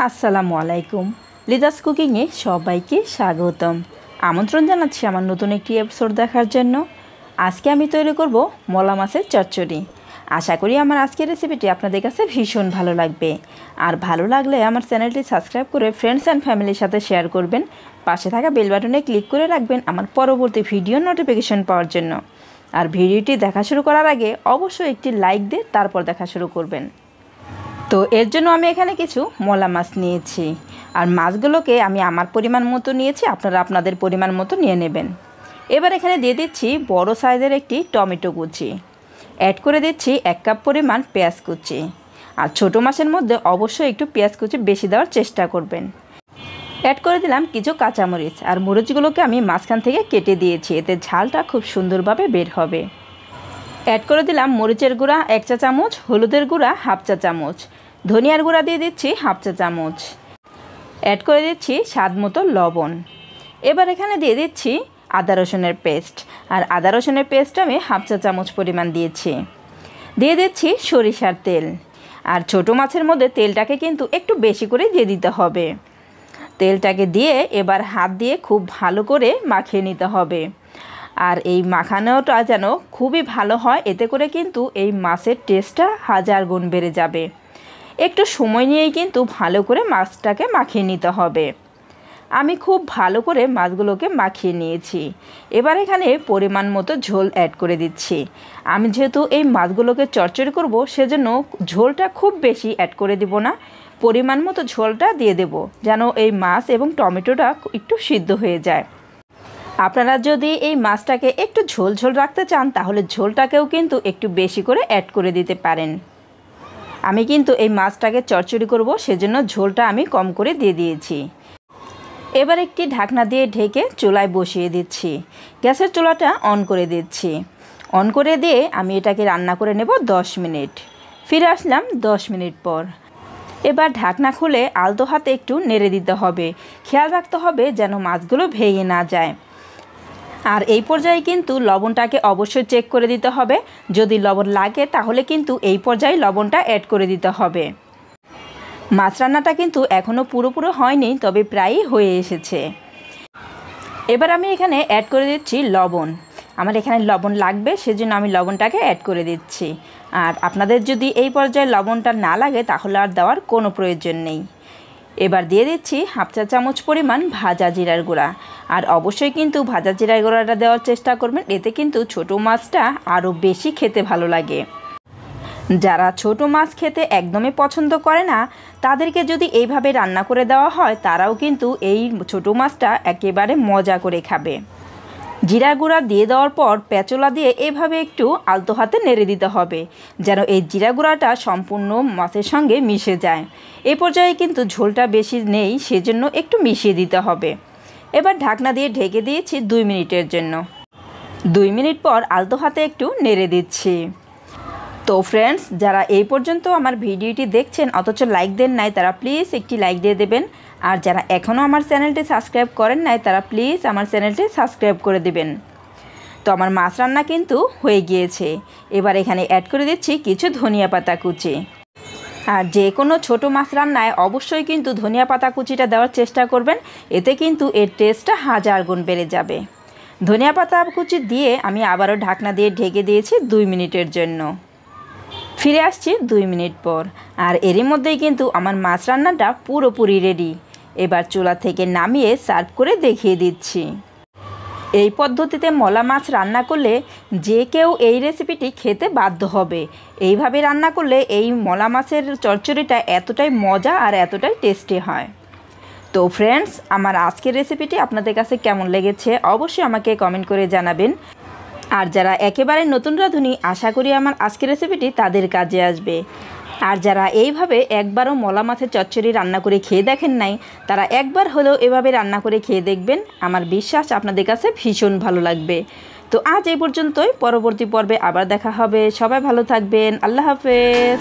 আসসালামু আলাইকুম। লিদাস কুকিংয়ে সবাইকে স্বাগতম। আমন্ত্রণ জানাচ্ছি আমার নতুন একটি এপিসোড দেখার জন্য। আজকে আমি তৈরি করব মলা মাছের চচ্চড়ি। আশা করি আমার আজকের রেসিপিটি আপনাদের কাছে ভীষণ ভালো লাগবে। আর ভালো লাগলে আমার চ্যানেলটি সাবস্ক্রাইব করে ফ্রেন্ডস অ্যান্ড ফ্যামিলির সাথে শেয়ার করবেন। পাশে থাকা বেল বাটনে ক্লিক করে রাখবেন আমার পরবর্তী ভিডিও নোটিফিকেশন পাওয়ার জন্য। আর ভিডিওটি দেখা শুরু করার আগে অবশ্যই একটি লাইক দিয়ে তারপর দেখা শুরু করবেন। তো এর জন্য আমি এখানে কিছু মলা মাছ নিয়েছি, আর মাছগুলোকে আমি আমার পরিমাণ মতো নিয়েছি, আপনারা আপনাদের পরিমাণ মতো নিয়ে নেবেন। এবার এখানে দিয়ে দিচ্ছি বড় সাইজের একটি টমেটো কুচি, অ্যাড করে দিচ্ছি 1 কাপ পরিমাণ পেঁয়াজ কুচি। আর ছোটো মাছের মধ্যে অবশ্যই একটু পেঁয়াজ কুচি বেশি দেওয়ার চেষ্টা করবেন। অ্যাড করে দিলাম কিছু কাঁচামরিচ, আর মরিচগুলোকে আমি মাঝখান থেকে কেটে দিয়েছি, এতে ঝালটা খুব সুন্দরভাবে বের হবে। অ্যাড করে দিলাম মরিচের গুঁড়া 1 চা চামচ, হলুদের গুঁড়া 1/2 চা চামচ, ধনিয়ার গুঁড়া দিয়ে দিচ্ছি 1/2 চা চামচ, অ্যাড করে দিচ্ছি স্বাদ মতো লবণ। এবার এখানে দিয়ে দিচ্ছি আদা রসুনের পেস্ট, আর আদা রসুনের পেস্ট আমি 1/2 চা চামচ পরিমাণ দিয়েছি। দিয়ে দিচ্ছি সরিষার তেল, আর ছোটো মাছের মধ্যে তেলটাকে কিন্তু একটু বেশি করে দিয়ে দিতে হবে। তেলটাকে দিয়ে এবার হাত দিয়ে খুব ভালো করে মাখিয়ে নিতে হবে। আর এই মাখানোটা যেন খুবই ভালো হয়, এতে করে কিন্তু এই মাছের টেস্টটা 1000 গুণ বেড়ে যাবে। একটু সময় নিয়েই কিন্তু ভালো করে মাছটাকে মাখিয়ে নিতে হবে। আমি খুব ভালো করে মাছগুলোকে মাখিয়ে নিয়েছি। এবার এখানে পরিমাণ মতো ঝোল অ্যাড করে দিচ্ছি। আমি যেহেতু এই মাছগুলোকে চচ্চড়ি করব, সেজন্য ঝোলটা খুব বেশি অ্যাড করে দিব না, পরিমাণ মতো ঝোলটা দিয়ে দেব, যেন এই মাছ এবং টমেটোটা একটু সিদ্ধ হয়ে যায়। আপনারা যদি এই মাছটাকে একটু ঝোল ঝোল রাখতে চান, তাহলে ঝোলটাকেও কিন্তু একটু বেশি করে অ্যাড করে দিতে পারেন। আমি কিন্তু এই মাছটাকে চচ্চড়ি করব, সেজন্য ঝোলটা আমি কম করে দিয়ে দিয়েছি। এবার একটি ঢাকনা দিয়ে ঢেকে চুলায় বসিয়ে দিচ্ছি। গ্যাসের চুলাটা অন করে দিচ্ছি। অন করে দিয়ে আমি এটাকে রান্না করে নেব 10 মিনিট। ফিরে আসলাম 10 মিনিট পর। এবার ঢাকনা খুলে আলতো হাতে একটু নেড়ে দিতে হবে। খেয়াল রাখতে হবে যেন মাছগুলো ভেঙে না যায়। আর এই পর্যায়ে কিন্তু লবণটাকে অবশ্যই চেক করে দিতে হবে। যদি লবণ লাগে তাহলে কিন্তু এই পর্যায়ে লবণটা অ্যাড করে দিতে হবে। মাছ রান্নাটা কিন্তু এখনও পুরোপুরি হয়নি, তবে প্রায়ই হয়ে এসেছে। এবার আমি এখানে অ্যাড করে দিচ্ছি লবণ। আমার এখানে লবণ লাগবে, সেজন্য আমি লবণটাকে অ্যাড করে দিচ্ছি। আর আপনাদের যদি এই পর্যায়ে লবণটা না লাগে তাহলে আর দেওয়ার কোনো প্রয়োজন নেই। এবার দিয়ে দিচ্ছি 1/2 চা চামচ পরিমাণ ভাজা জিরার গুঁড়া। আর অবশ্যই কিন্তু ভাজা জিরার গুঁড়াটা দেওয়ার চেষ্টা করবেন, এতে কিন্তু ছোটো মাছটা আরও বেশি খেতে ভালো লাগে। যারা ছোট মাছ খেতে একদমই পছন্দ করে না, তাদেরকে যদি এইভাবে রান্না করে দেওয়া হয়, তারাও কিন্তু এই ছোটো মাছটা একেবারে মজা করে খাবে। জিরা গুঁড়া দিয়ে দেওয়ার পর পেঁচলা দিয়ে এভাবে একটু আলতো হাতে নেড়ে দিতে হবে, যেন এই জিরা গুঁড়াটা সম্পূর্ণ মাছের সঙ্গে মিশে যায়। এই পর্যায়ে কিন্তু ঝোলটা বেশি নেই, সেজন্য একটু মিশিয়ে দিতে হবে। এবার ঢাকনা দিয়ে ঢেকে দিয়েছি 2 মিনিটের জন্য। 2 মিনিট পর আলতো হাতে একটু নেড়ে দিচ্ছি। তো ফ্রেন্ডস, যারা এই পর্যন্ত আমার ভিডিওটি দেখছেন অথচ লাইক দেন নাই, তারা প্লিজ একটি লাইক দিয়ে দেবেন। আর যারা এখনও আমার চ্যানেলটি সাবস্ক্রাইব করেন নাই, তারা প্লিজ আমার চ্যানেলটি সাবস্ক্রাইব করে দেবেন। তো আমার মাছ রান্না কিন্তু হয়ে গিয়েছে। এবার এখানে অ্যাড করে দিচ্ছি কিছু ধনিয়া পাতা কুচি। আর যে কোনো ছোটো মাছ রান্নায় অবশ্যই কিন্তু ধনিয়া পাতা কুচিটা দেওয়ার চেষ্টা করবেন, এতে কিন্তু এর টেস্টটা 1000 গুণ বেড়ে যাবে। ধনিয়া পাতা কুচি দিয়ে আমি আবারও ঢাকনা দিয়ে ঢেকে দিয়েছি 2 মিনিটের জন্য। ফিরে আসছি 2 মিনিট পর। আর এরই মধ্যেই কিন্তু আমার মাছ রান্নাটা পুরোপুরি রেডি। এবার চুলা থেকে নামিয়ে সার্ভ করে দেখিয়ে দিচ্ছি। এই পদ্ধতিতে মলা মাছ রান্না করলে যে কেউ এই রেসিপিটি খেতে বাধ্য হবে। এইভাবে রান্না করলে এই মলা মাছের চচ্চড়িটা এতটাই মজা আর এতটাই টেস্টি হয়। তো ফ্রেন্ডস, আমার আজকের রেসিপিটি আপনাদের কাছে কেমন লেগেছে অবশ্যই আমাকে কমেন্ট করে জানাবেন। আর যারা একেবারে নতুন রাঁধুনি, আশা করি আমার আজকের রেসিপিটি তাদের কাজে আসবে। আর যারা এইভাবে একবারও মলা মাছের চচ্চড়ি রান্না করে খেয়ে দেখেন নাই, তারা একবার হলেও এভাবে রান্না করে খেয়ে দেখবেন। আমার বিশ্বাস আপনাদের কাছে ভীষণ ভালো লাগবে। তো আজ এই পর্যন্তই, পরবর্তী পর্বে আবার দেখা হবে। সবাই ভালো থাকবেন। আল্লাহ হাফেজ।